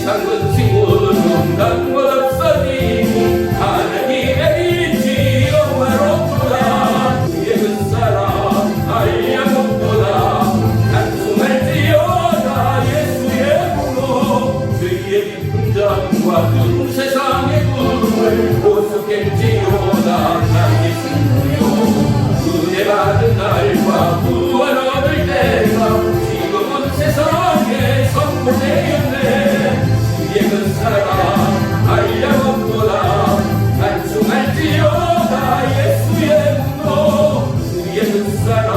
작은 친구는 난못 없어지니 하나님의 빛이 영화롭도다. 그의 은사랑 알량없도다. 단숨할지어다 예수의 분노 그의 깊은 잠과 큰 세상의 꿈을 보석할지어다. 나 예수여 은혜 받은 날과 구원 얻을 때가 지금은 세상에 선포되었네. 그의 그 사랑 알량없도다. 단숨할지어다 예수의 분노 그의 그 사랑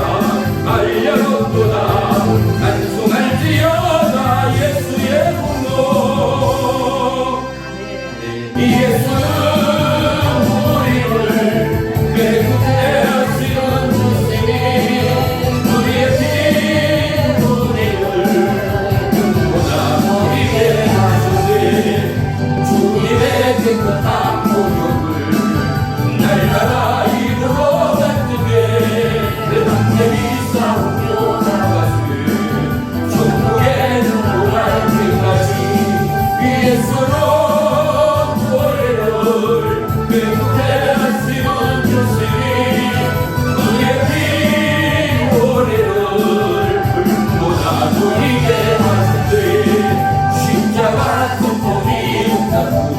알량없도다. 단숨할지어다 예수의 분노. 예수는 우리를 괴롭게 하시는 주님이 우리의 빈 우리를 눈보다 보이게 하시네. 주님의 깨끗한 보혈을 날마다 입으로 간직해 함께 싸우며 나가세. 천국에 들어갈 때까지 예수로 괴롭게 하시는 주님이 우리의 빈 우리를 불보다 보이게 하시되 십자가 통통이 붙잡고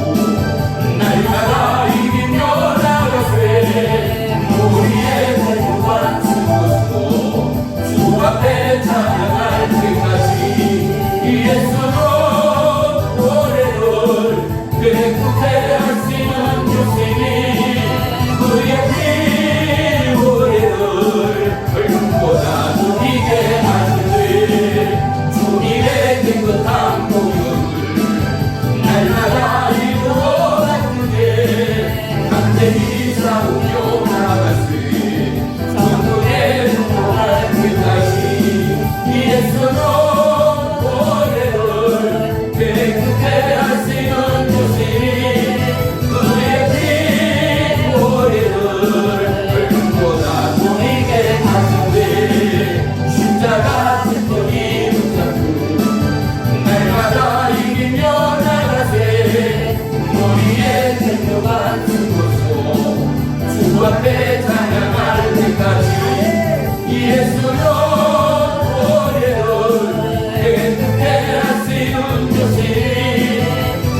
날마다 이기며 나가세. 우리의 대구가 죽었고 주 앞에 찬양할 때까지 예수로 노래를 괴롭게 하시는 주님이 우리의 피 우리를 불보다 누리게 하시되 주님의 깨끗한 보혈을 날마다 입으로 가꾸게 강제히 싸우며 나가세. 천국에 들어갈 때까지 예수로 노래를 깨끗게 하시는 주님이 우리의 피 우리를 불보다 보이게 하시되 십자가 뒷머리 붙잡고 날마다 이기며 나가세. 우리의 대표가 죽었소 주 앞에 찬양할 때까지 예수여 노래를 깨끗게 하시는 주님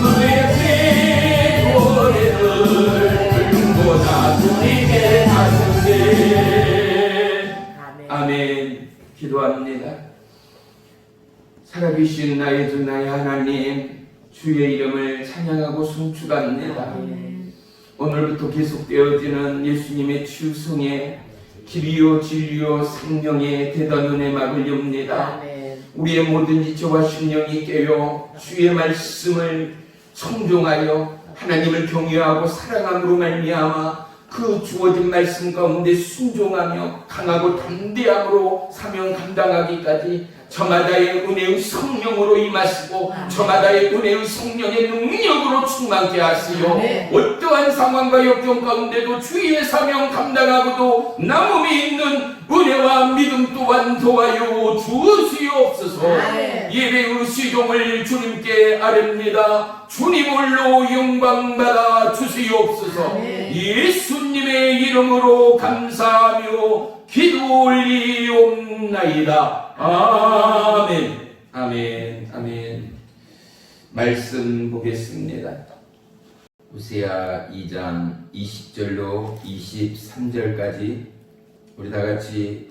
우리의 피 우리를 불보다 누리게 하시네. 아멘. 기도합니다. 살아계신 나의 주 나의 하나님 주의 이름을 찬양하고 송축합니다. 오늘부터 계속되어지는 예수님의 추성에 길이요 진리요 생명의 대단 은혜막을 엽니다. 우리의 모든 지체와 심령이 깨어 주의 말씀을 청종하여 하나님을 경외하고 사랑함으로 말미암아 그 주어진 말씀 가운데 순종하며 강하고 담대함으로 사명 감당하기까지 저마다의 은혜의 성령으로 임하시고 저마다의 은혜의 성령의 능력으로 충만케 하시어 어떠한 상황과 역경 가운데도 주의 사명 감당하고도 남음이 있는 은혜와 믿음 또한 도와요 주시옵소서. 예배의 시종을 주님께 아뢰옵니다. 주님 홀로 영광받아 주시옵소서. 예수님의 이름으로 감사하며 기도 올리옵나이다. 아멘. 아멘. 아멘. 말씀 보겠습니다. 호세아 2장 20절로 23절까지 우리 다 같이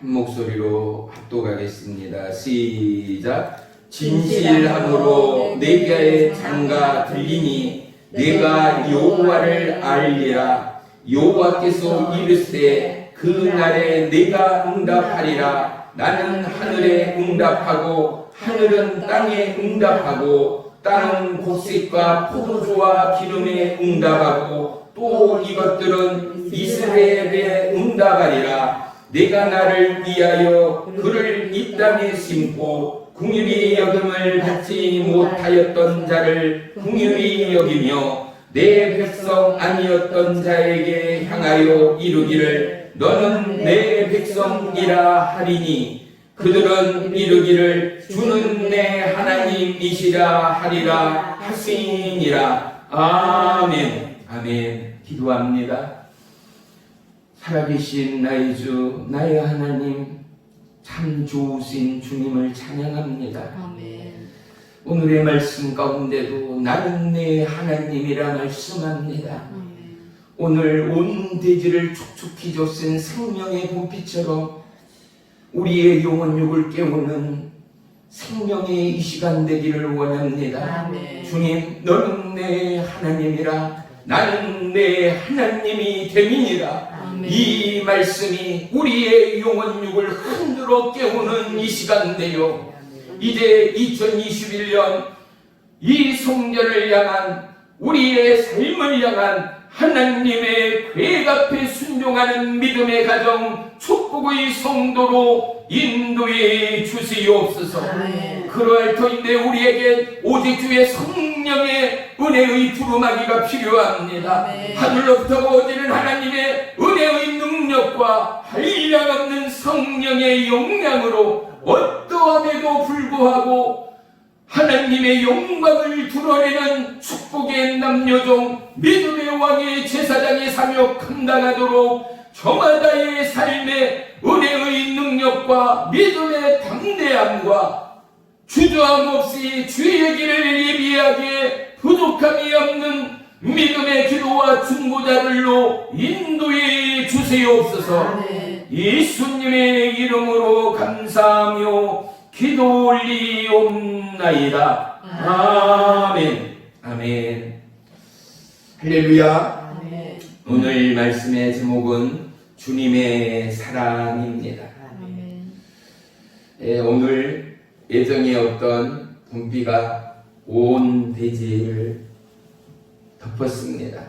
한 목소리로 합독하겠습니다. 시작. 진실함으로 내게 장가 들리니 내가 여호와를 알리라. 여호와께서 이르시되 그날에 내가 응답하리라. 나는 하늘에 응답하고 하늘은 땅에 응답하고 땅은 곡식과 포도주와 기름에 응답하고 또 이것들은 이스라엘에 응답하리라. 내가 나를 위하여 그를 이 땅에 심고 긍휼히 여김을 받지 못하였던 자를 긍휼히 여기며 내 백성 아니었던 자에게 향하여 이르기를 너는 내 백성이라 하리니 그들은 이르기를 주는 내 하나님이시라 하리라 하시니라. 아멘. 아멘. 기도합니다. 살아계신 나의 주, 나의 하나님, 참 좋으신 주님을 찬양합니다. 아멘. 오늘의 말씀 가운데도 나는 내 하나님이라 말씀합니다. 아멘. 오늘 온 대지를 촉촉히 줬은 생명의 봄비처럼 우리의 영혼육을 깨우는 생명의 이 시간 되기를 원합니다. 아멘. 주님, 너는 내 하나님이라 나는 내 하나님이 됨이니라. 아멘. 이 말씀이 우리의 영혼육을 흔들어 깨우는 이 시간 되요. 이제 2021년 이 성전을 향한 우리의 삶을 향한 하나님의 계획 앞에 순종하는 믿음의 가정 축복의 성도로 인도해 주시옵소서. 아멘. 그러할 터인데 우리에게 오직 주의 성령의 은혜의 두루마기가 필요합니다. 아멘. 하늘로부터 오지는 하나님의 은혜의 능력과 한량없는 성령의 영향으로 어떠함에도 불구하고 하나님의 영광을 드러내는 축복의 남녀종 믿음의 왕의 제사장의 사명 감당하도록 저마다의 삶의 은혜의 능력과 믿음의 담대함과 주저함 없이 주의 길을 예비하기에 부족함이 없는 믿음의 기도와 중보자들로 인도해 주시옵소서. 아멘. 예수님의 이름으로 감사하며 기도 올리옵나이다. 아멘. 아멘. 할렐루야. 아멘. 오늘 말씀의 제목은 주님의 사랑입니다. 아멘. 오늘 예정에 없던 봄비가 온 대지를 덮었습니다.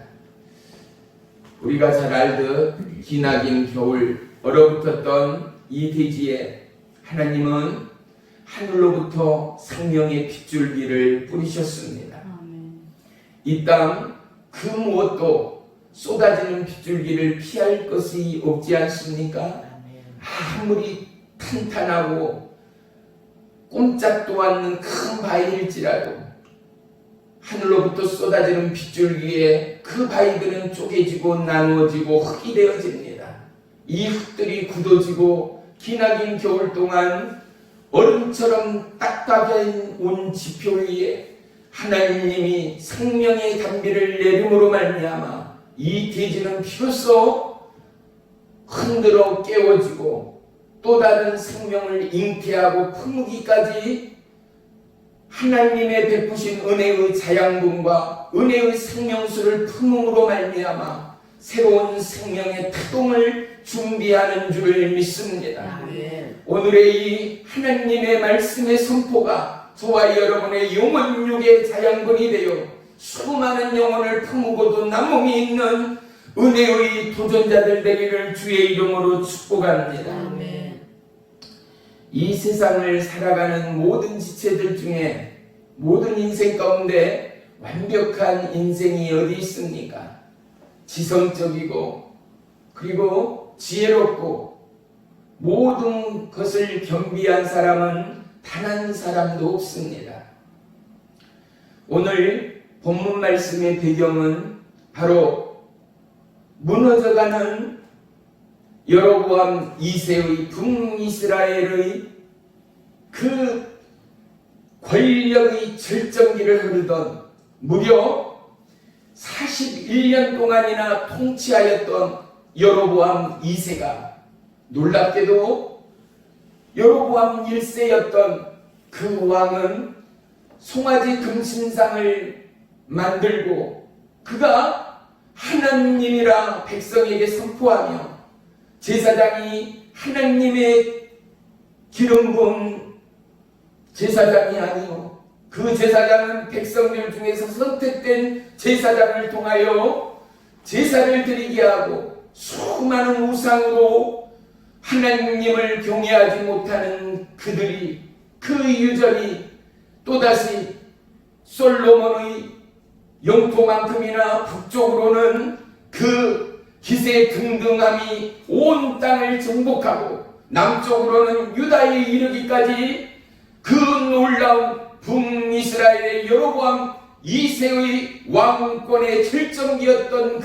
우리가 잘 알듯 기나긴 겨울 얼어붙었던 이 대지에 하나님은 하늘로부터 생명의 핏줄기를 뿌리셨습니다. 아멘. 이 땅 그 무엇도 쏟아지는 핏줄기를 피할 것이 없지 않습니까? 아무리 탄탄하고 꼼짝도 않는 큰 바위일지라도 하늘로부터 쏟아지는 빗줄기에 그 바위들은 쪼개지고 나누어지고 흙이 되어집니다. 이 흙들이 굳어지고 기나긴 겨울 동안 얼음처럼 딱딱한 온 지표 위에 하나님이 생명의 단비를 내림으로 말미암아 이 대지는 비로소 흔들어 깨워지고 또 다른 생명을 잉태하고 품기까지 하나님의 베푸신 은혜의 자양분과 은혜의 생명수를 품음으로 말미암아 새로운 생명의 태동을 준비하는 줄을 믿습니다. 아멘. 오늘의 이 하나님의 말씀의 선포가 저와 여러분의 영혼육의 자양분이 되어 수많은 영혼을 품고도 남음이 있는 은혜의 도전자들 되기를 주의 이름으로 축복합니다. 아멘. 이 세상을 살아가는 모든 지체들 중에 모든 인생 가운데 완벽한 인생이 어디 있습니까? 지성적이고 그리고 지혜롭고 모든 것을 겸비한 사람은 단 한 사람도 없습니다. 오늘 본문 말씀의 배경은 바로 무너져가는 여로보암 2세의 북이스라엘의 그 권력의 절정기를 흐르던 무려 41년 동안이나 통치하였던 여로보암 2세가 놀랍게도 여로보암 1세였던 그 왕은 송아지 금신상을 만들고 그가 하나님이라 백성에게 선포하며 제사장이 하나님의 기름 부은 제사장이 아니요 그 제사장은 백성들 중에서 선택된 제사장을 통하여 제사를 드리게 하고 수많은 우상으로 하나님을 경외하지 못하는 그들이 그 유전이 또다시 솔로몬의 영토만큼이나 북쪽으로는 그 기세 등등함이 온 땅을 정복하고 남쪽으로는 유다에 이르기까지 그 놀라운 북이스라엘의 여로보암 2세의 왕권의 절정기였던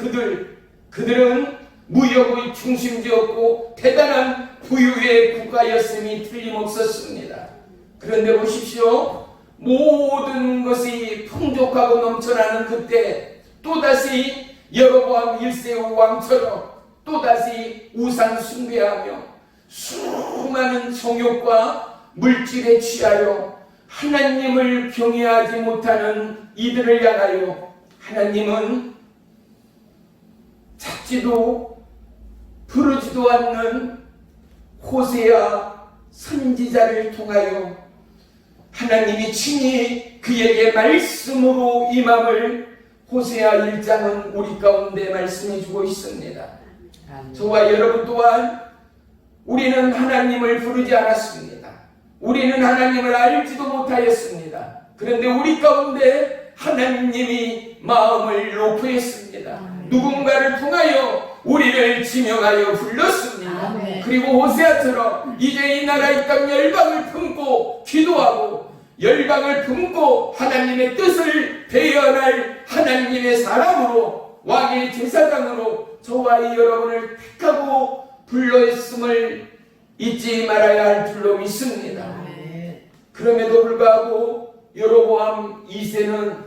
그들은 무역의 중심지였고 대단한 부유의 국가였음이 틀림없었습니다. 그런데 보십시오. 모든 것이 풍족하고 넘쳐나는 그때 또다시 여로보암 1세 왕처럼 또다시 우상 숭배하며 수많은 정욕과 물질에 취하여 하나님을 경외하지 못하는 이들을 향하여 하나님은 찾지도 부르지도 않는 호세아 선지자를 통하여 하나님이 친히 그에게 말씀으로 임함을 호세아 1장은 우리 가운데 말씀해 주고 있습니다. 저와 여러분 또한 우리는 하나님을 부르지 않았습니다. 우리는 하나님을 알지도 못하였습니다. 그런데 우리 가운데 하나님이 마음을 놓고 했습니다. 누군가를 통하여 우리를 지명하여 불렀습니다. 아멘. 그리고 호세아처럼 이제 이 나라 이 땅 열방을 품고 기도하고 열방을 품고 하나님의 뜻을 대연할 하나님의 사람으로 왕의 제사장으로 저와 여러분을 택하고 불렀음을 잊지 말아야 할 줄로 믿습니다. 아멘. 그럼에도 불구하고 여로보암 2세는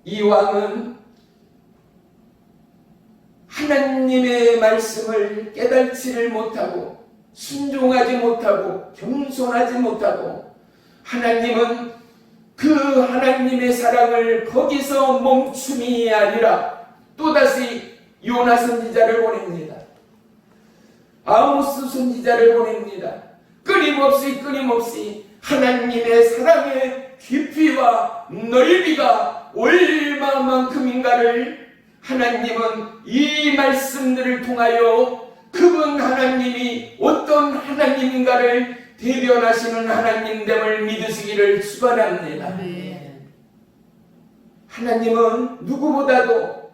이 왕은 하나님의 말씀을 깨달지를 못하고 순종하지 못하고 겸손하지 못하고 하나님은 그 하나님의 사랑을 거기서 멈춤이 아니라 또다시 요나 선지자를 보냅니다. 아모스 선지자를 보냅니다. 끊임없이 하나님의 사랑의 깊이와 넓이가 얼마만큼인가를 하나님은 이 말씀들을 통하여 그분 하나님이 어떤 하나님인가를 대변하시는 하나님됨을 믿으시기를 축원합니다. 아멘. 하나님은 누구보다도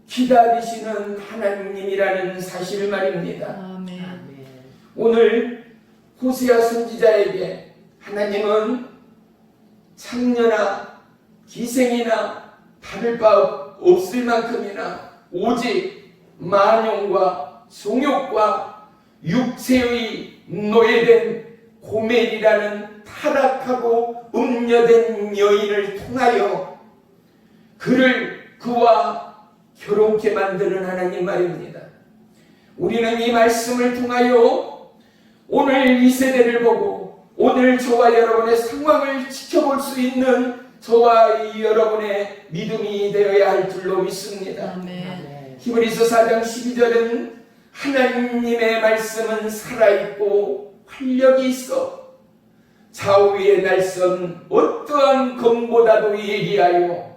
기다리시는 하나님이라는 사실 말입니다. 아멘. 오늘 호세아 선지자에게 하나님은 창녀나 기생이나 다를 바 없을 만큼이나 오직 만용과 성욕과 육체의 노예된 고멜이라는 타락하고 음녀된 여인을 통하여 그와 결혼케 만드는 하나님 말입니다. 우리는 이 말씀을 통하여 오늘 이 세대를 보고 오늘 저와 여러분의 상황을 지켜볼 수 있는 저와 여러분의 믿음이 되어야 할 줄로 믿습니다. 아멘. 히브리서 4장 12절은 하나님의 말씀은 살아있고 활력이 있어 좌우의 날선 어떠한 검보다도 예리하여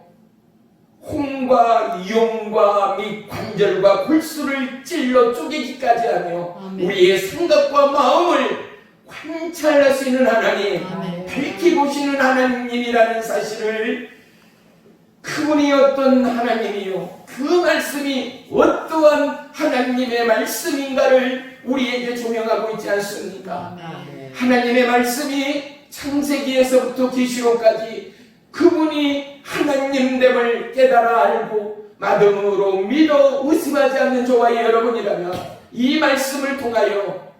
홍과 용과 및 관절과 골수를 찔러 쪼개기까지 하며 아멘. 우리의 생각과 마음을 관찰할 수 있는 하나님, 아멘. 밝히 보시는 하나님이라는 사실을 그분이 어떤 하나님이요 그 말씀이 어떠한 하나님의 말씀인가를 우리에게 조명하고 있지 않습니까? 아멘. 하나님의 말씀이 창세기에서부터 계시록까지 그분이 하나님됨을 깨달아 알고 마음으로 믿어 의심하지 않는 저와 여러분이라면 이 말씀을 통하여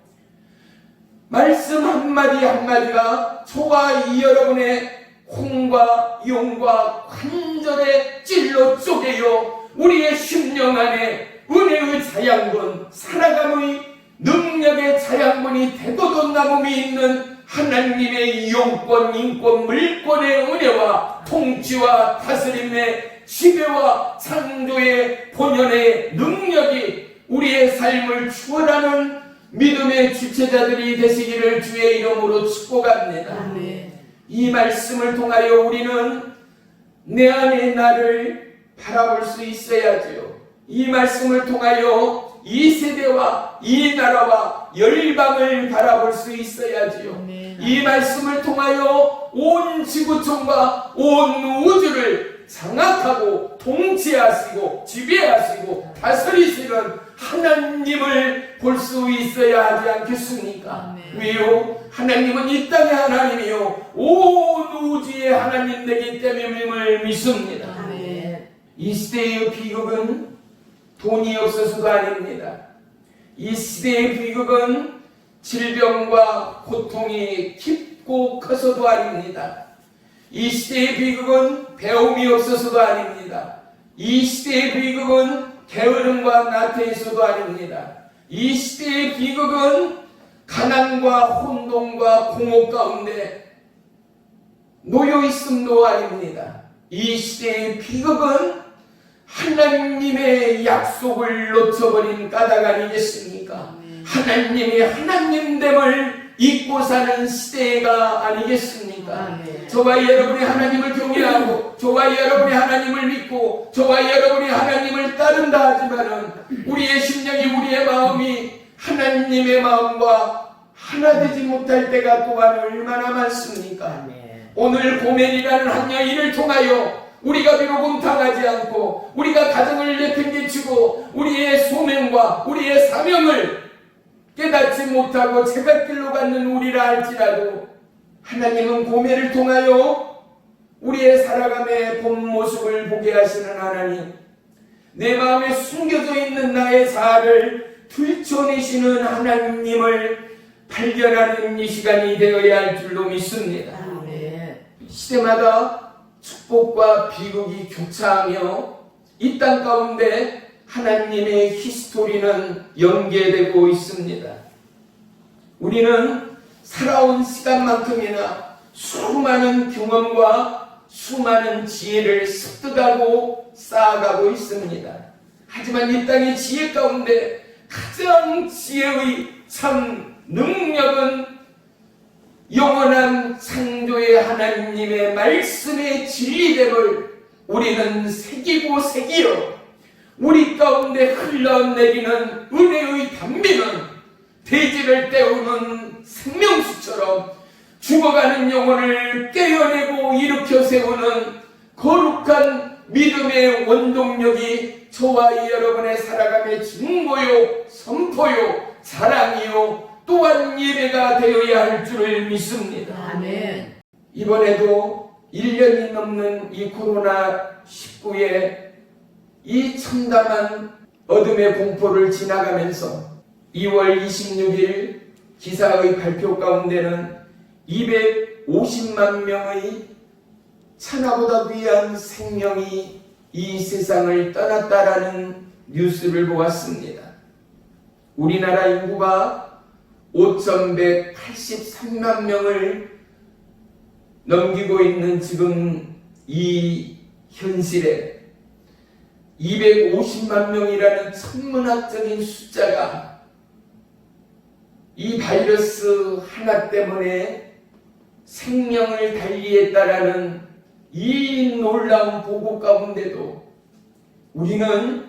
말씀 한마디 한마디가 저와 여러분의 홍과 용과 관절에 찔러 쪼개요 우리의 심령 안에 은혜의 자양분 살아감의 능력의 자양분이 되고도 남음이 있는 하나님의 영권, 인권, 물권의 은혜와 통치와 다스림의 지배와 창조의 본연의 능력이 우리의 삶을 추월하는 믿음의 주체자들이 되시기를 주의 이름으로 축복합니다. 아멘. 이 말씀을 통하여 우리는 내 안에 나를 바라볼 수 있어야지요. 이 말씀을 통하여 이 세대와 이 나라와 열방을 바라볼 수 있어야지요. 아멘. 이 말씀을 통하여 온 지구촌과 온 우주를 장악하고 통치하시고 지배하시고 다스리시는 하나님을 볼 수 있어야 하지 않겠습니까? 왜요? 하나님은 이 땅의 하나님이요 온 우주의 하나님 되기 때문임을 믿습니다. 이 시대의 비극은 돈이 없어서도 아닙니다. 이 시대의 비극은 질병과 고통이 깊고 커서도 아닙니다. 이 시대의 비극은 배움이 없어서도 아닙니다. 이 시대의 비극은 게으름과 나태해서도 아닙니다. 이 시대의 비극은 가난과 혼돈과 공허 가운데 놓여 있음도 아닙니다. 이 시대의 비극은 하나님의 약속을 놓쳐버린 까닭 아니겠습니까? 하나님이 하나님됨을 잊고 사는 시대가 아니겠습니까? 저와 여러분이 하나님을 경외하고 저와 여러분이 하나님을 믿고 저와 여러분이 하나님을 따른다 하지만은 우리의 심령이 우리의 마음이 하나님의 마음과 하나 되지 못할 때가 또한 얼마나 많습니까? 오늘 고멜이라는 한 여인을 통하여 우리가 비록은 당하지 않고 우리가 가정을 내팽개치고 우리의 소명과 우리의 사명을 깨닫지 못하고 제갓길로 가는 우리라 할지라도 하나님은 고멜을 통하여 우리의 살아감의 본 모습을 보게 하시는 하나님, 내 마음에 숨겨져 있는 나의 자아를 들춰내시는 하나님을 발견하는 이 시간이 되어야 할 줄로 믿습니다. 시대마다 축복과 비극이 교차하며 이 땅 가운데 하나님의 히스토리는 연계되고 있습니다. 우리는 살아온 시간만큼이나 수많은 경험과 수많은 지혜를 습득하고 쌓아가고 있습니다. 하지만 이 땅의 지혜 가운데 가장 지혜의 참 능력은 영원한 창조의 하나님의 말씀의 진리됨을 우리는 새기고 새기어 우리 가운데 흘러내리는 은혜의 단비는 대지를 때우는 생명수처럼 죽어가는 영혼을 깨어내고 일으켜 세우는 거룩한 믿음의 원동력이 저와 여러분의 살아감의 증거요, 선포요, 자랑이요, 또한 예배가 되어야 할 줄을 믿습니다. 아멘. 이번에도 1년이 넘는 이 코로나19의 이 참담한 어둠의 공포를 지나가면서 2월 26일 기사의 발표 가운데는 250만 명의 천하보다 귀한 생명이 이 세상을 떠났다라는 뉴스를 보았습니다. 우리나라 인구가 5,183만 명을 넘기고 있는 지금 이 현실에 250만 명이라는 천문학적인 숫자가 이 바이러스 하나 때문에 생명을 달리했다라는 이 놀라운 보고 가운데도 우리는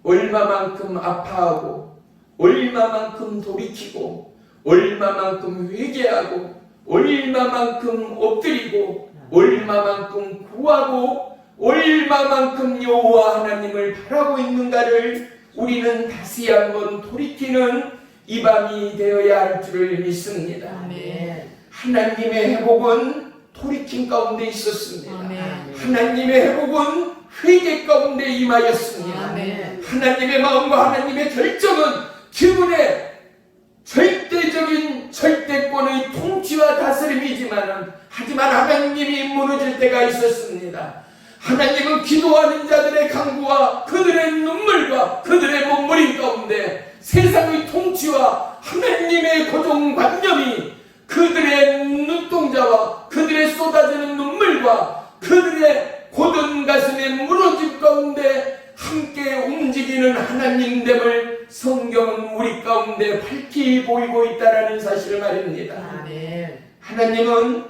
얼마만큼 아파하고 얼마만큼 돌이키고 얼마만큼 회개하고 얼마만큼 엎드리고 얼마만큼 구하고 얼마만큼 여호와 하나님을 바라고 있는가를 우리는 다시 한번 돌이키는 이 밤이 되어야 할 줄을 믿습니다. 아멘. 하나님의 회복은 돌이킴 가운데 있었습니다. 아멘. 하나님의 회복은 회개 가운데 임하였습니다. 아멘. 하나님의 마음과 하나님의 결정은 기분의 절대적인 절대권의 통치와 다스림이지만 하지만 하나님이 무너질 때가 있었습니다. 하나님은 기도하는 자들의 간구와 그들의 눈물과 그들의 몸부림 가운데 세상의 통치와 하나님의 고정관념이 그들의 눈동자와 그들의 쏟아지는 눈물과 그들의 곧은 가슴의 무너짐 가운데 함께 움직이는 하나님됨을 성경은 우리 가운데 밝히 보이고 있다는 사실을 말입니다. 아멘. 하나님은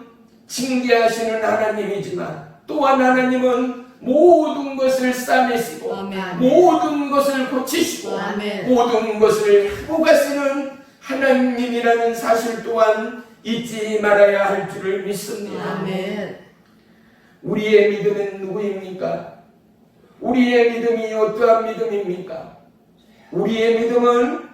징계하시는 하나님이지만 또한 하나님은 모든 것을 싸매시고 아멘. 모든 것을 고치시고 아멘. 모든 것을 회복하시는 하나님이라는 사실 또한 잊지 말아야 할 줄을 믿습니다. 아멘. 우리의 믿음은 누구입니까? 우리의 믿음이 어떠한 믿음입니까? 우리의 믿음은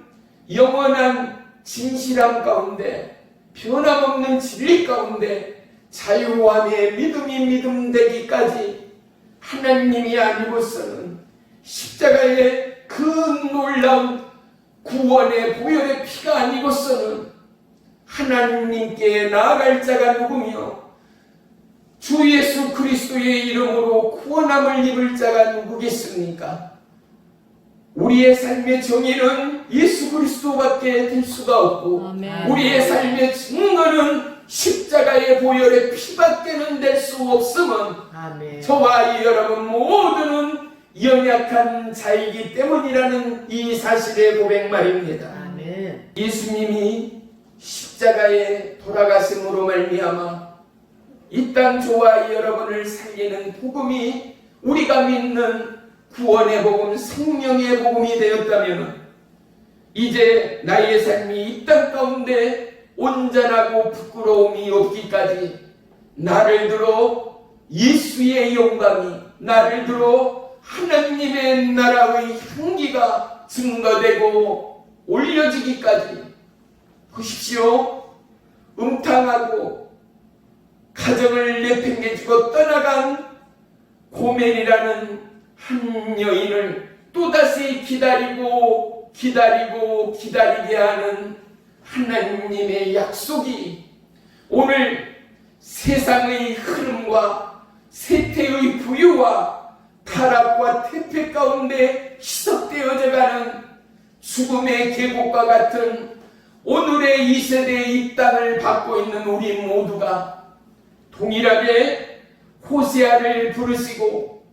영원한 진실함 가운데, 변함없는 진리 가운데 자유함의 믿음이 믿음되기까지 하나님이 아니고서는 십자가의 그 놀라운 구원의 보혈의 피가 아니고서는 하나님께 나아갈 자가 누구며 주 예수 그리스도의 이름으로 구원함을 입을 자가 누구겠습니까? 우리의 삶의 정의는 예수 그리스도밖에 될 수가 없고 아멘. 우리의 삶의 증거는 십자가의 보혈의 피밖에는 될 수 없음은 아멘. 저와 여러분 모두는 연약한 자이기 때문이라는 이 사실의 고백 말입니다. 아멘. 예수님이 십자가에 돌아가심으로 말미암아 이 땅 저와 여러분을 살리는 복음이 우리가 믿는 구원의 복음, 생명의 복음이 되었다면 이제 나의 삶이 이 땅 가운데 온전하고 부끄러움이 없기까지 나를 들어 예수의 영광이, 나를 들어 하나님의 나라의 향기가 증거되고 올려지기까지 보십시오. 음탕하고 가정을 내팽개치고 떠나간 고멜이라는 한 여인을 또다시 기다리게 하는 하나님의 약속이 오늘 세상의 흐름과 세태의 부유와 타락과 퇴폐 가운데 희석되어져 가는 죽음의 계곡과 같은 오늘의 이 세대의 이 땅을 받고 있는 우리 모두가 동일하게 호세아를 부르시고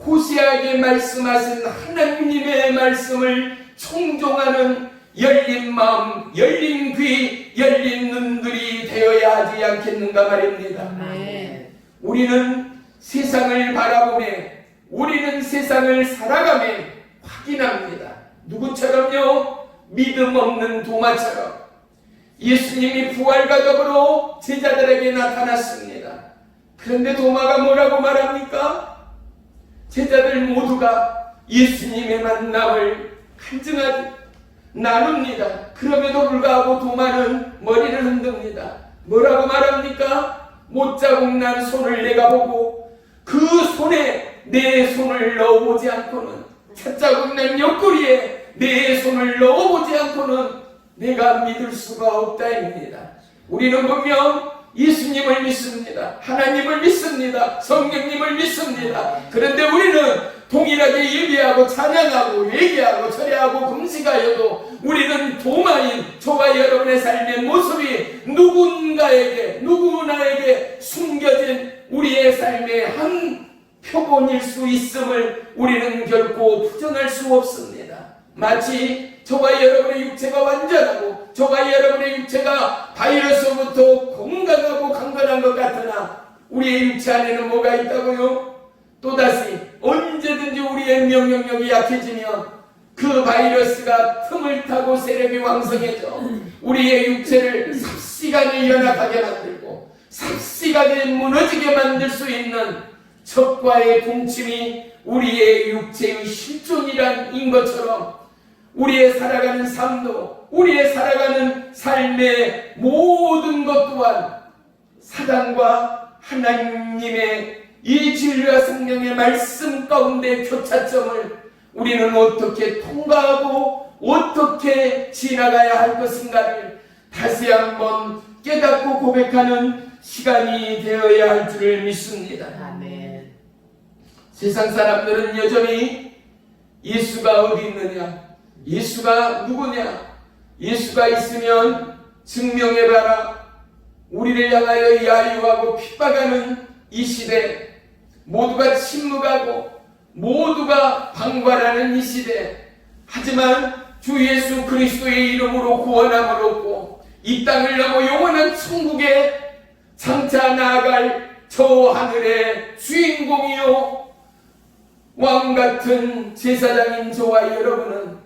호세아에게 말씀하신 하나님의 말씀을 청종하는 열린 마음, 열린 귀, 열린 눈들이 되어야 하지 않겠는가 말입니다. 아멘. 우리는 세상을 바라보매, 우리는 세상을 살아가매 확인합니다. 누구처럼요? 믿음 없는 도마처럼 예수님이 부활과 더불어 제자들에게 나타났습니다. 그런데 도마가 뭐라고 말합니까? 제자들 모두가 예수님의 만남을 간증하지 나눕니다. 그럼에도 불구하고 도마는 머리를 흔듭니다. 뭐라고 말합니까? 못자국 난 손을 내가 보고 그 손에 내 손을 넣어보지 않고는, 찻자국 난 옆구리에 내 손을 넣어보지 않고는 내가 믿을 수가 없다입니다. 우리는 분명 예수님을 믿습니다. 하나님을 믿습니다. 성령님을 믿습니다. 그런데 우리는 동일하게 예배하고 찬양하고 회개하고 절회하고 금식하여도 우리는 도마인 저와 여러분의 삶의 모습이 누구나에게 숨겨진 우리의 삶의 한 표본일 수 있음을 우리는 결코 부정할 수 없습니다. 마치 저와 여러분의 육체가 완전하고 저와 여러분의 육체가 바이러스로부터 건강하고 강건한 것 같으나 우리의 육체 안에는 뭐가 있다고요? 또다시 언제든지 우리의 명령력이 약해지면 그 바이러스가 틈을 타고 세력이 왕성해져 우리의 육체를 삽시간에 연약하게 만들고 삽시간에 무너지게 만들 수 있는 적과의 동침이 우리의 육체의 실존이란 것처럼 우리의 살아가는 삶도, 우리의 살아가는 삶의 모든 것 또한 사단과 하나님의 이 진리와 성령의 말씀 가운데 교차점을 우리는 어떻게 통과하고 어떻게 지나가야 할 것인가를 다시 한번 깨닫고 고백하는 시간이 되어야 할 줄을 믿습니다. 아멘. 세상 사람들은 여전히 예수가 어디 있느냐, 예수가 누구냐, 예수가 있으면 증명해봐라, 우리를 향하여 야유하고 핍박하는 이 시대, 모두가 침묵하고 모두가 방관하는 이 시대, 하지만 주 예수 그리스도의 이름으로 구원함을 얻고 이 땅을 넘어 영원한 천국에 장차 나아갈 저 하늘의 주인공이요 왕같은 제사장인 저와 여러분은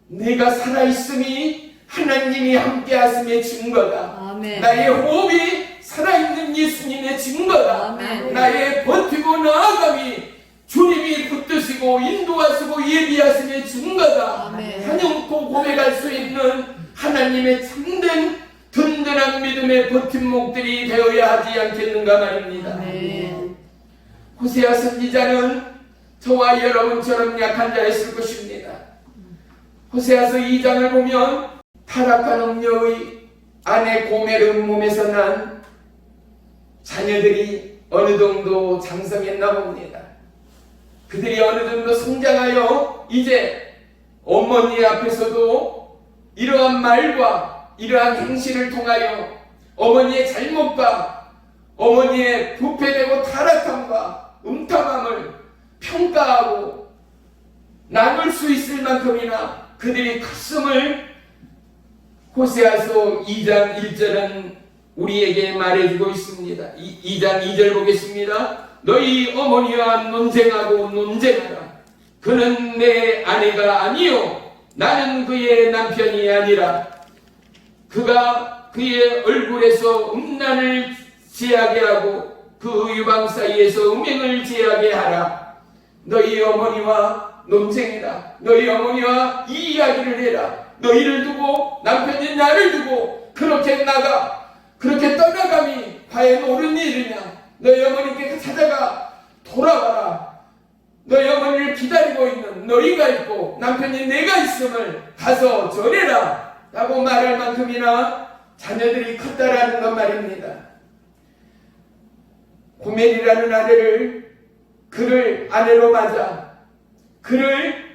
내가 살아있음이 하나님이 함께 하심의 증거다. 아멘. 나의 호흡이 살아있는 예수님의 증거다. 아멘. 나의 버티고 나아감이 주님이 붙드시고 인도하시고 예비하심의 증거다. 아멘. 한영코 고백할 수 있는 하나님의 참된 든든한 믿음의 버팀목들이 되어야 하지 않겠는가 말입니다. 아멘. 호세아 선지자는 저와 여러분처럼 약한 자였을 것입니다. 호세아서 2장을 보면 타락한 음녀의 아내 고멜의 몸에서 난 자녀들이 어느 정도 장성했나 봅니다. 그들이 어느 정도 성장하여 이제 어머니 앞에서도 이러한 말과 이러한 행실을 통하여 어머니의 잘못과 어머니의 부패되고 타락함과 음탕함을 평가하고 나눌 수 있을 만큼이나 그들이 컸음을 호세아서 2장 1절은 우리에게 말해주고 있습니다. 2장 2절 보겠습니다. 너희 어머니와 논쟁하고 논쟁하라. 그는 내 아내가 아니요 나는 그의 남편이 아니라 그가 그의 얼굴에서 음란을 제하게 하고 그 유방 사이에서 음행을 제하게 하라. 너희 어머니와 논쟁해라. 너희 어머니와 이 이야기를 해라. 너희를 두고 남편인 나를 두고 그렇게 나가 그렇게 떠나감이 과연 옳은 일이냐. 너희 어머니께 찾아가 돌아와라. 너희 어머니를 기다리고 있는 너희가 있고 남편인 내가 있음을 가서 전해라 라고 말할 만큼이나 자녀들이 컸다라는 것 말입니다. 고멜이라는 아내를 그를 아내로 맞아 그를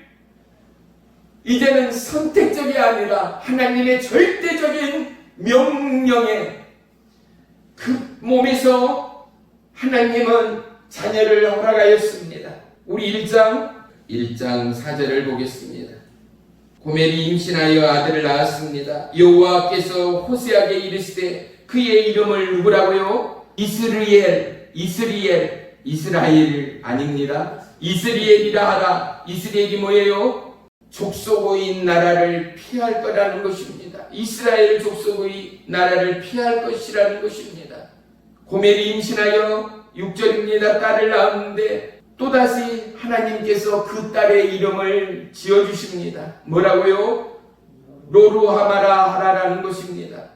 이제는 선택적이 아니라 하나님의 절대적인 명령에 그 몸에서 하나님은 자녀를 허락하였습니다. 우리 1장 4절을 보겠습니다. 고멜이 임신하여 아들을 낳았습니다. 여호와께서 호세아에게 이르시되 그의 이름을 누구라고요? 이스라엘 아닙니다. 이스라엘이라 하라. 이스라엘이 뭐예요? 족속의 나라를 피할 거라는 것입니다. 이스라엘 족속의 나라를 피할 것이라는 것입니다. 고멜이 임신하여 6절입니다. 딸을 낳았는데 또다시 하나님께서 그 딸의 이름을 지어주십니다. 뭐라고요? 로루하마라 하라라는 것입니다.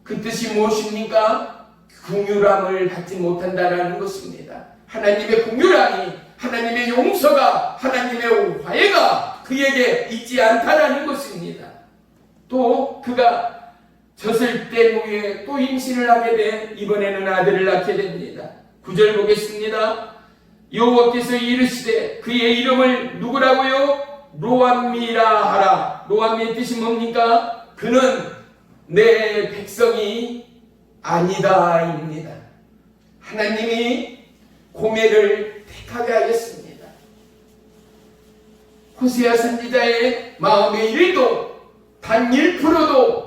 그 뜻이 무엇입니까? 긍휼함을 받지 못한다라는 것입니다. 하나님의 긍휼함이, 하나님의 용서가, 하나님의 화해가 그에게 있지 않다라는 것입니다. 또 그가 젖을 뗀 후에 또 임신을 하게 돼 이번에는 아들을 낳게 됩니다. 9절 보겠습니다. 여호와께서 이르시되 그의 이름을 누구라고요? 로암미라 하라. 로암미의 뜻이 뭡니까? 그는 내 백성이 아니다입니다. 하나님이 고멜을 택하게 하였습니다. 호세아 선지자의 마음의 1도 단 1%도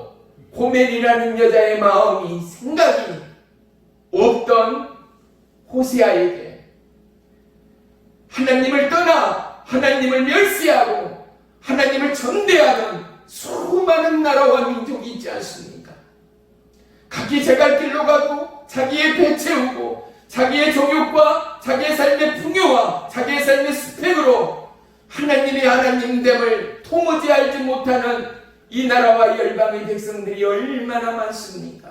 고멜이라는 여자의 마음이 생각이 없던 호세아에게 하나님을 떠나 하나님을 멸시하고 하나님을 전대하는 수많은 나라와 민족이 있지 않습니까? 각기 제갈 길로 가고 자기의 배 채우고 자기의 정욕과 자기의 삶의 풍요와 자기의 삶의 스펙으로 하나님의 하나님됨을 도무지 알지 못하는 이 나라와 열방의 백성들이 얼마나 많습니까?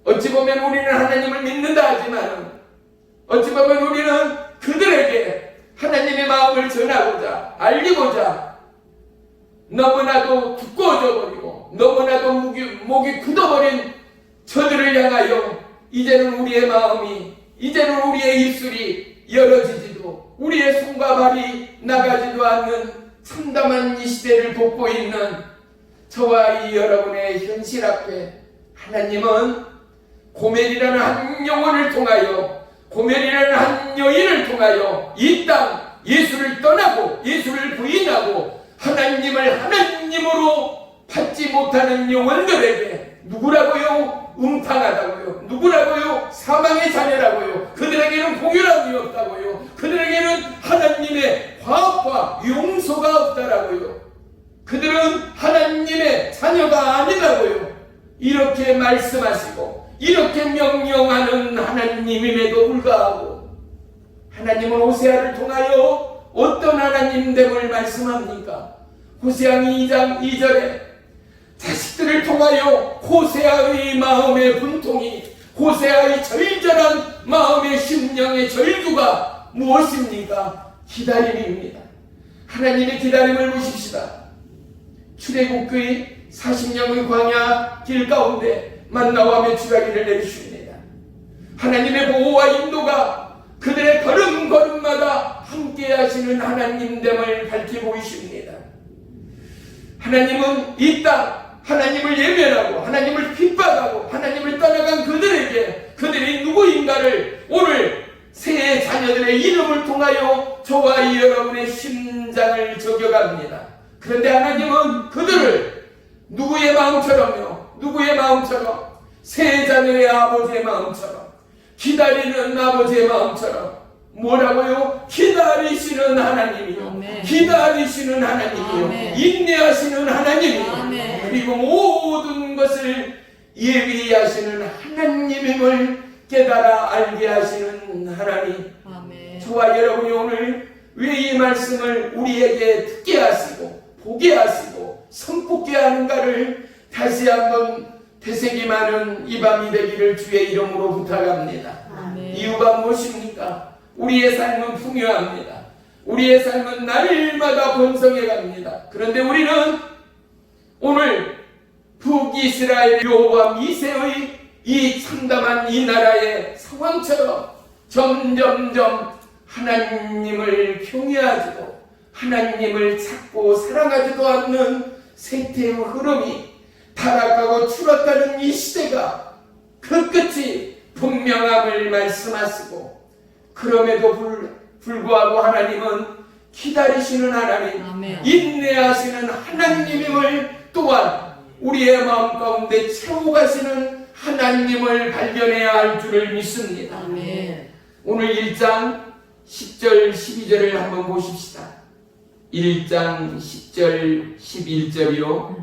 어찌 보면 우리는 하나님을 믿는다 하지만 어찌 보면 우리는 그들에게 하나님의 마음을 전하고자 알리고자 너무나도 두꺼워져 버리고 너무나도 목이 굳어버린 저들을 향하여 이제는 우리의 마음이 이제는 우리의 입술이 열어지지도 우리의 손과 발이 나가지도 않는 참담한 이 시대를 돕고 있는 저와 이 여러분의 현실 앞에 하나님은 고멜이라는 한 영혼을 통하여 고멜이라는 한 여인을 통하여 이 땅 예수를 떠나고 예수를 부인하고 하나님을 하나님으로 받지 못하는 영혼들에게 누구라고요? 음탕하다고요. 누구라고요? 사망의 자녀라고요. 그들에게는 공유함이 없다고요. 그들에게는 하나님의 화합과 용서가 없다라고요. 그들은 하나님의 자녀가 아니라고요. 이렇게 말씀하시고 이렇게 명령하는 하나님임에도 불구하고 하나님은 호세아를 통하여 어떤 하나님됨을 말씀합니까? 호세아 2장 2절에 자식들을 통하여 호세아의 마음의 분통이, 호세아의 절절한 마음의 심령의 절규가 무엇입니까? 기다림입니다. 하나님의 기다림을 보십시다. 출애굽의 40년의 광야 길 가운데 만나와 메추라기를 내리십니다. 하나님의 보호와 인도가 그들의 걸음걸음마다 함께 하시는 하나님됨을 밝히 보이십니다. 하나님은 이 땅, 하나님을 예면하고 하나님을 핍박하고 하나님을 떠나간 그들에게 그들이 누구인가를 오늘 새 자녀들의 이름을 통하여 저와 여러분의 심장을 저격합니다. 그런데 하나님은 그들을 누구의 마음처럼요, 누구의 마음처럼, 새 자녀의 아버지의 마음처럼, 기다리는 아버지의 마음처럼, 뭐라고요? 기다리시는 하나님이요, 아멘. 기다리시는 하나님이요, 아멘. 인내하시는 하나님이요, 아멘. 그리고 모든 것을 예비하시는 하나님임을 깨달아 알게 하시는 하나님. 아멘. 저와 여러분이 오늘 왜 이 말씀을 우리에게 듣게 하시고 보게 하시고 선포게 하는가를 다시 한번 되새김하는 이 밤이 되기를 주의 이름으로 부탁합니다. 아멘. 이유가 무엇입니까? 우리의 삶은 풍요합니다. 우리의 삶은 날마다 번성해 갑니다. 그런데 우리는 오늘 북이스라엘 여호와 미세의 이 참담한 이 나라의 상황처럼 점점점 하나님을 경외하지도 하나님을 찾고 사랑하지도 않는 생태의 흐름이 타락하고 추락하는 이 시대가 그 끝이 분명함을 말씀하시고, 그럼에도 불구하고 하나님은 기다리시는 하나님, 아멘. 인내하시는 하나님임을 또한 우리의 마음 가운데 채워 가시는 하나님을 발견해야 할 줄을 믿습니다. 아멘. 오늘 1장 10절 12절을 한번 보십시다. 1장 10절 11절이요.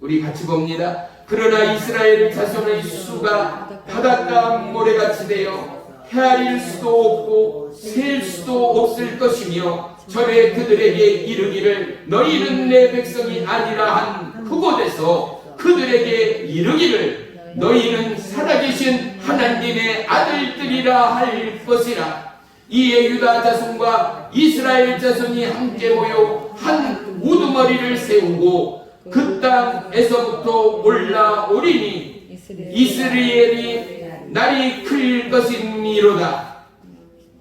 우리 같이 봅니다. 그러나 이스라엘 자손의 수가 바닷가 모래같이 되어 헤아릴 수도 없고 셀 수도 없을 것이며, 절에 그들에게 이르기를 너희는 내 백성이 아니라 한 그곳에서 그들에게 이르기를 너희는 살아계신 하나님의 아들들이라 할 것이라. 이에 유다 자손과 이스라엘 자손이 함께 모여 한 우두머리를 세우고 그 땅에서부터 올라오리니 이스라엘이 날이 클 것이니로다.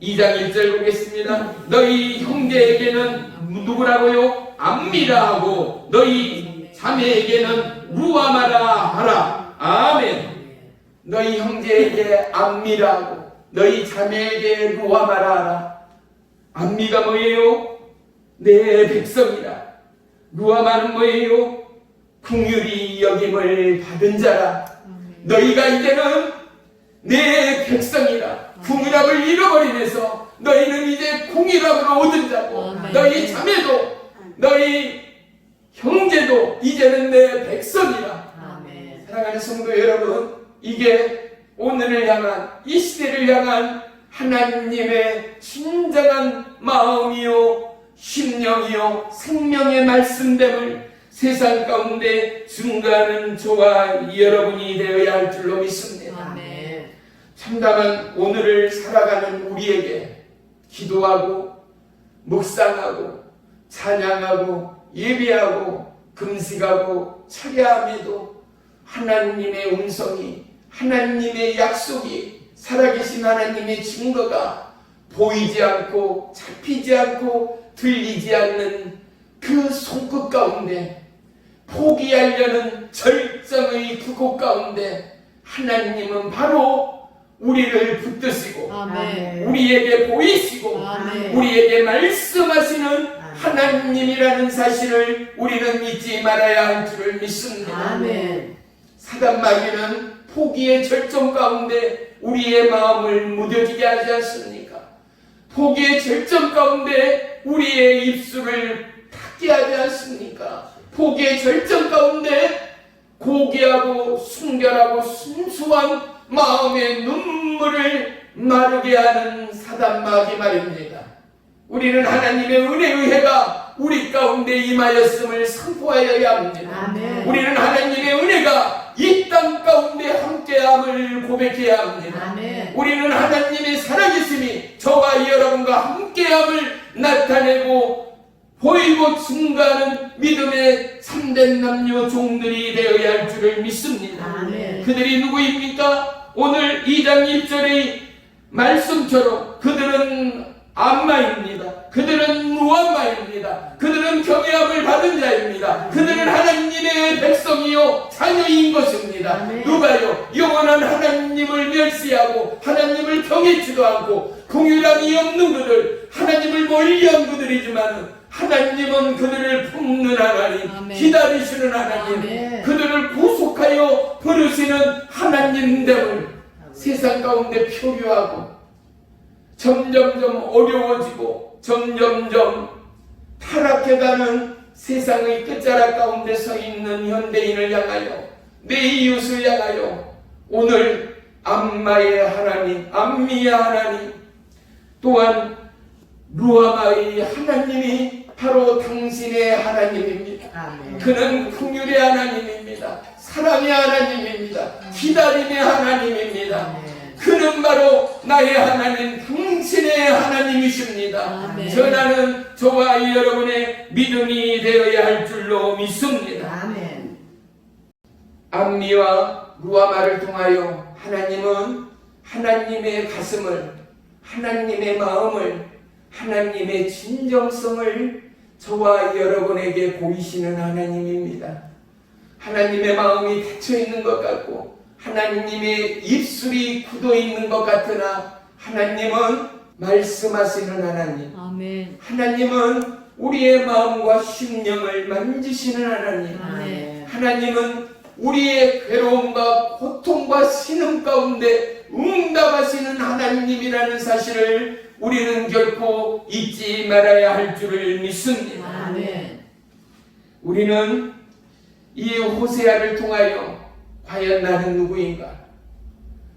2장 1절 보겠습니다. 너희 형제에게는 누구라고요? 암미라 하고 너희 자매에게는 루아마라 하라. 아멘. 너희 형제에게 암미라 하고 너희 자매에게 루아마라 하라. 암미가 뭐예요? 내 백성이라. 루아마는 뭐예요? 긍휼히 여김을 받은 자라. 너희가 이제는 내 백성이라. 궁일함을 잃어버리면서 너희는 이제 궁일함으로 얻은 자고, 아멘. 너희 자매도 너희 형제도 이제는 내 백성이라. 아멘. 사랑하는 성도 여러분, 이게 오늘을 향한, 이 시대를 향한 하나님의 진정한 마음이요 심령이요 생명의 말씀됨을 세상 가운데 증거하는 저와 여러분이 되어야 할 줄로 믿습니다. 아멘. 참담한 오늘을 살아가는 우리에게 기도하고 묵상하고 찬양하고 예배하고 금식하고 철야함에도 하나님의 음성이, 하나님의 약속이, 살아계신 하나님의 증거가 보이지 않고 잡히지 않고 들리지 않는 그 손끝 가운데, 포기하려는 절정의 그곳 가운데 하나님은 바로 우리를 붙드시고 아멘. 우리에게 보이시고 아멘. 우리에게 말씀하시는 하나님이라는 사실을 우리는 잊지 말아야 할 줄을 믿습니다. 아멘. 사단 마귀는 포기의 절정 가운데 우리의 마음을 무뎌지게 하지 않습니까? 포기의 절정 가운데 우리의 입술을 닫게 하지 않습니까? 포기의 절정 가운데 고귀하고 순결하고 순수한 마음의 눈물을 마르게 하는 사단마귀 말입니다. 우리는 하나님의 은혜의 해가 우리 가운데 임하였음을 선포하여야 합니다. 아멘. 우리는 하나님의 은혜가 이 땅 가운데 함께함을 고백해야 합니다. 아멘. 우리는 하나님의 살아계심이 저와 여러분과 함께함을 나타내고 보이고 증거하는 믿음의 참된 남녀 종들이 되어야 할 줄을 믿습니다. 아멘. 그들이 누구입니까? 오늘 2장 1절의 말씀처럼 그들은 암마입니다. 그들은 루암마입니다. 그들은 경외함을 받은 자입니다. 그들은 하나님의 백성이요 자녀인 것입니다. 아멘. 누가요? 영원한 하나님을 멸시하고 하나님을 경외치도 않고 긍휼함이 없는 그들, 하나님을 멀리한 그들이지만 하나님은 그들을 품는 하나님, 아멘. 기다리시는 하나님, 아멘. 그들을 구속하여 부르시는 하나님됨을 세상 가운데 표류하고 점점점 어려워지고 점점점 타락해가는 세상의 끝자락 가운데 서 있는 현대인을 향하여, 내 이웃을 향하여 오늘 암마의 하나님, 암미의 하나님, 또한 루아마의 하나님이 바로 당신의 하나님입니다. 아멘. 그는 긍휼의 하나님입니다. 사랑의 하나님입니다. 기다림의 하나님입니다. 아멘. 그는 바로 나의 하나님, 당신의 하나님이십니다. 아멘. 전하는 저와 여러분의 믿음이 되어야 할 줄로 믿습니다. 아멘. 암미와 루아마를 통하여 하나님은 하나님의 가슴을, 하나님의 마음을, 하나님의 진정성을 저와 여러분에게 보이시는 하나님입니다. 하나님의 마음이 닫혀 있는 것 같고 하나님의 입술이 굳어 있는 것 같으나 하나님은 말씀하시는 하나님, 아멘. 하나님은 우리의 마음과 심령을 만지시는 하나님, 아멘. 하나님은 우리의 괴로움과 고통과 신음 가운데 응답하시는 하나님이라는 사실을 우리는 결코 잊지 말아야 할 줄을 믿습니다. 아멘. 우리는 이 호세아를 통하여 과연 나는 누구인가?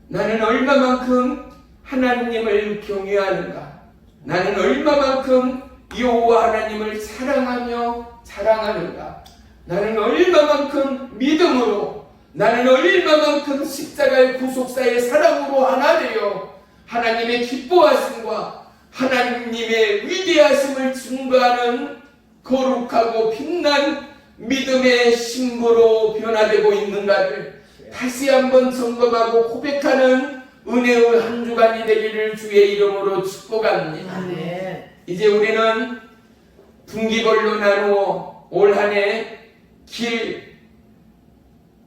나는 얼마만큼 하나님을 경외하는가? 나는 얼마만큼 여호와 하나님을 사랑하며 자랑하는가? 나는 얼마만큼 믿음으로, 나는 얼마만큼 십자가의 구속사의 사랑으로 하나 되어 하나님의 기뻐하심과 하나님의 위대하심을 증거하는 거룩하고 빛난 믿음의 신부로 변화되고 있는가를 다시 한번 점검하고 고백하는 은혜의 한 주간이 되기를 주의 이름으로 축복합니다. 아멘. 이제 우리는 분기별로 나누어 올 한 해 길,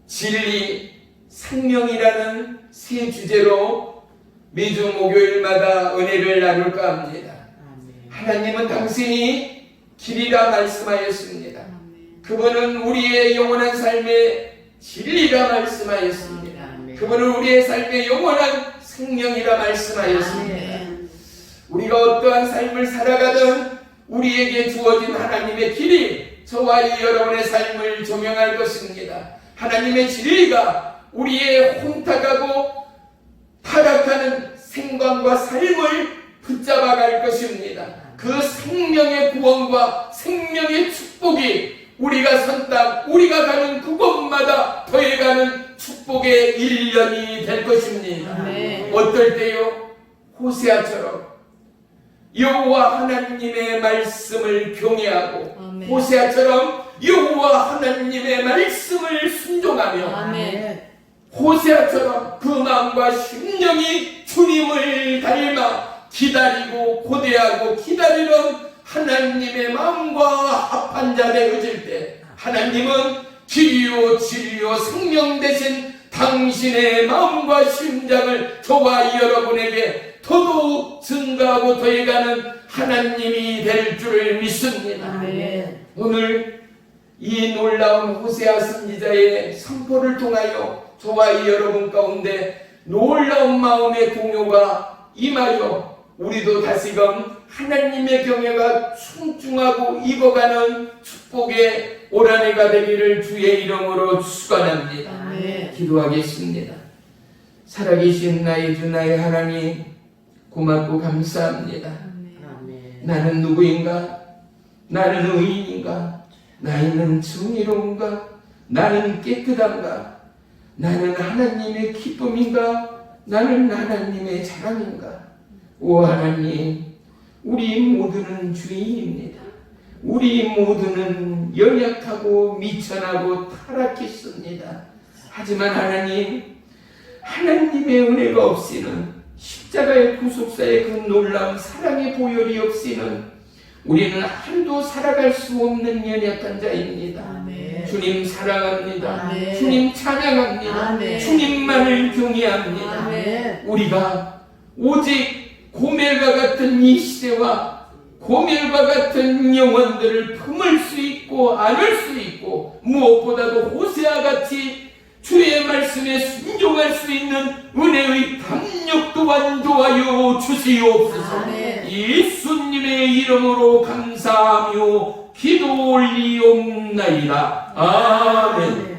진리, 생명이라는 세 주제로 매주 목요일마다 은혜를 나눌까 합니다. 아멘. 하나님은 당신이 길이라 말씀하였습니다. 아멘. 그분은 우리의 영원한 삶의 진리라 말씀하였습니다. 아멘. 그분은 우리의 삶의 영원한 생명이라 말씀하였습니다. 아멘. 우리가 어떠한 삶을 살아가든 우리에게 주어진 하나님의 길이 저와 여러분의 삶을 조명할 것입니다. 하나님의 진리가 우리의 혼탁하고 타락하는 생관과 삶을 붙잡아갈 것입니다. 그 생명의 구원과 생명의 축복이 우리가 선 땅, 우리가 가는 그곳마다 더해가는 축복의 일년이 될 것입니다. 아멘. 어떨 때요? 호세아처럼 여호와 하나님의 말씀을 경외하고 아멘. 호세아처럼 여호와 하나님의 말씀을 순종하며 아멘. 호세아처럼 그 마음과 심령이 주님을 닮아 기다리고 고대하고 기다리는 하나님의 마음과 합한 자 되어질 때 하나님은 길이요 진리요 생명 되신 당신의 마음과 심장을 저와 여러분에게 더더욱 증가하고 더해가는 하나님이 될 줄을 믿습니다. 아멘. 오늘 이 놀라운 호세아 선지자의 선포를 통하여 저와 여러분 가운데 놀라운 마음의 동요가 임하여 우리도 다시금 하나님의 경외가 충중하고 익어가는 축복의 올 한 해가 되기를 주의 이름으로 축원합니다. 아멘. 기도하겠습니다. 살아계신 나의 주 나의 하나님, 고맙고 감사합니다. 아멘. 나는 누구인가? 나는 의인인가? 나는 정의로운가? 나는 깨끗한가? 나는 하나님의 기쁨인가? 나는 하나님의 자랑인가? 오 하나님, 우리 모두는 죄인입니다. 우리 모두는 연약하고 미천하고 타락했습니다. 하지만 하나님, 하나님의 은혜가 없이는, 십자가의 구속사의 그 놀라운 사랑의 보혈이 없이는 우리는 하루도 살아갈 수 없는 연약한 자입니다. 아멘. 주님 사랑합니다. 아멘. 주님 찬양합니다. 아멘. 주님만을 경외합니다. 아멘. 우리가 오직 고멜과 같은 이 시대와 고멜과 같은 영혼들을 품을 수 있고 안을 수 있고, 무엇보다도 호세아 같이 주의 말씀에 순종할 수 있는 은혜의 담력 또한 도와여 주시옵소서. 아멘. 예수님의 이름으로 감사하며 기도 올리옵나이다. 아멘.